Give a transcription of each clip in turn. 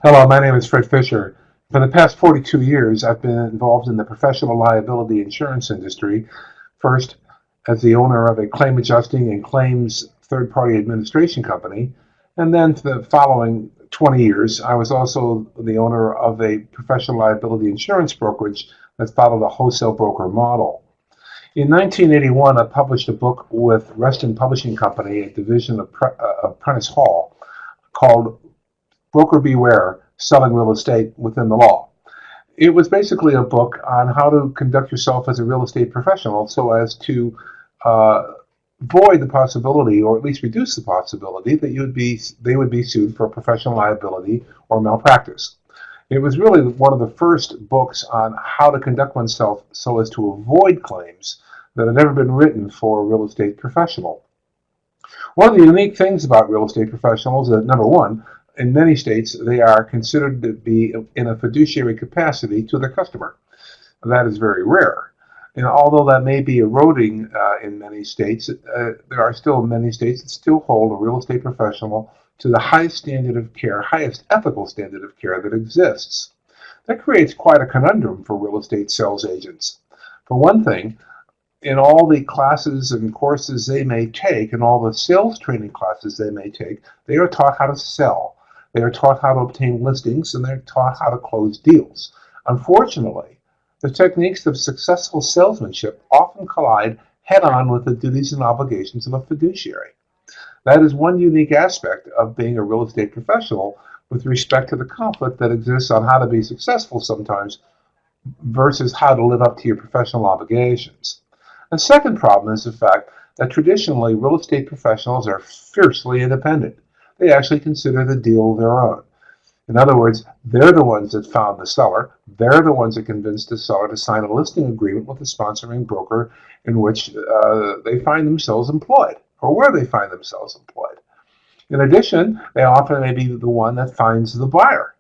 Hello, my name is Fred Fisher. For the past 42 years, I've been involved in the professional liability insurance industry, first as the owner of a claim adjusting and claims third-party administration company, and then for the following 20 years, I was also the owner of a professional liability insurance brokerage that followed a wholesale broker model. In 1981, I published a book with Reston Publishing Company, a division of Prentice Hall, called Broker Beware, Selling Real Estate Within the Law. It was basically a book on how to conduct yourself as a real estate professional so as to avoid the possibility, or at least reduce the possibility, that they would be sued for professional liability or malpractice. It was really one of the first books on how to conduct oneself so as to avoid claims that had ever been written for a real estate professional. One of the unique things about real estate professionals is that, number one, in many states, they are considered to be in a fiduciary capacity to their customer. That is very rare. And although that may be eroding in many states, there are still many states that still hold a real estate professional to the highest standard of care, highest ethical standard of care that exists. That creates quite a conundrum for real estate sales agents. For one thing, in all the classes and courses they may take, and all the sales training classes they may take, they are taught how to sell. They are taught how to obtain listings, and they're taught how to close deals. Unfortunately, the techniques of successful salesmanship often collide head-on with the duties and obligations of a fiduciary. That is one unique aspect of being a real estate professional with respect to the conflict that exists on how to be successful sometimes versus how to live up to your professional obligations. The second problem is the fact that traditionally real estate professionals are fiercely independent. They actually consider the deal their own. In other words, they're the ones that found the seller. They're the ones that convinced the seller to sign a listing agreement with the sponsoring broker in which they find themselves employed, or where they find themselves employed. In addition, they often may be the one that finds the buyer.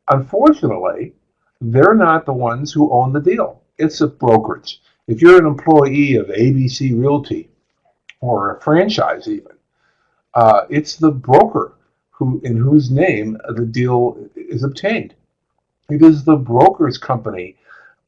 Unfortunately, they're not the ones who own the deal. It's a brokerage. If you're an employee of ABC Realty, or a franchise even, it's the broker in whose name the deal is obtained. It is the broker's company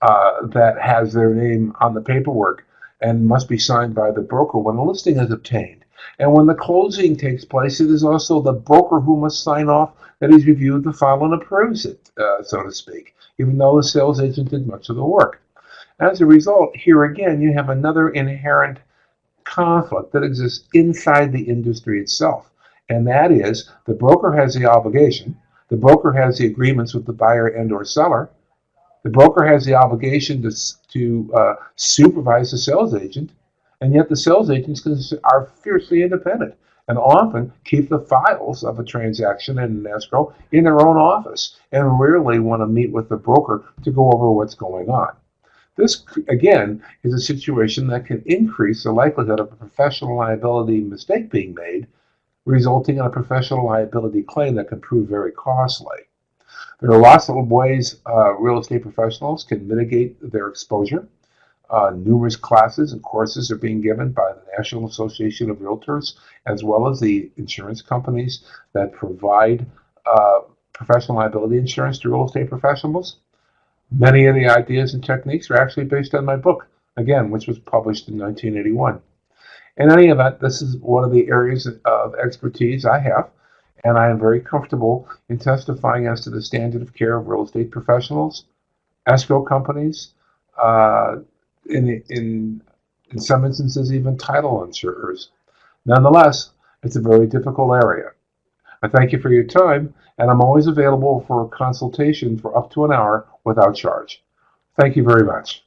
that has their name on the paperwork and must be signed by the broker when a listing is obtained. And when the closing takes place, it is also the broker who must sign off that he's reviewed the file and approves it, so to speak, even though the sales agent did much of the work. As a result, here again, you have another inherent conflict that exists inside the industry itself. And that is, the broker has the obligation, the broker has the agreements with the buyer and or seller, the broker has the obligation to supervise the sales agent, and yet the sales agents are fiercely independent and often keep the files of a transaction and an escrow in their own office and rarely want to meet with the broker to go over what's going on. This, again, is a situation that can increase the likelihood of a professional liability mistake being made, resulting in a professional liability claim that can prove very costly. There are lots of ways real estate professionals can mitigate their exposure. Numerous classes and courses are being given by the National Association of Realtors, as well as the insurance companies that provide professional liability insurance to real estate professionals. Many of the ideas and techniques are actually based on my book, again, which was published in 1981. In any event, this is one of the areas of expertise I have, and I am very comfortable in testifying as to the standard of care of real estate professionals, escrow companies, in some instances even title insurers. Nonetheless, it's a very difficult area. I thank you for your time, and I'm always available for a consultation for up to an hour without charge. Thank you very much.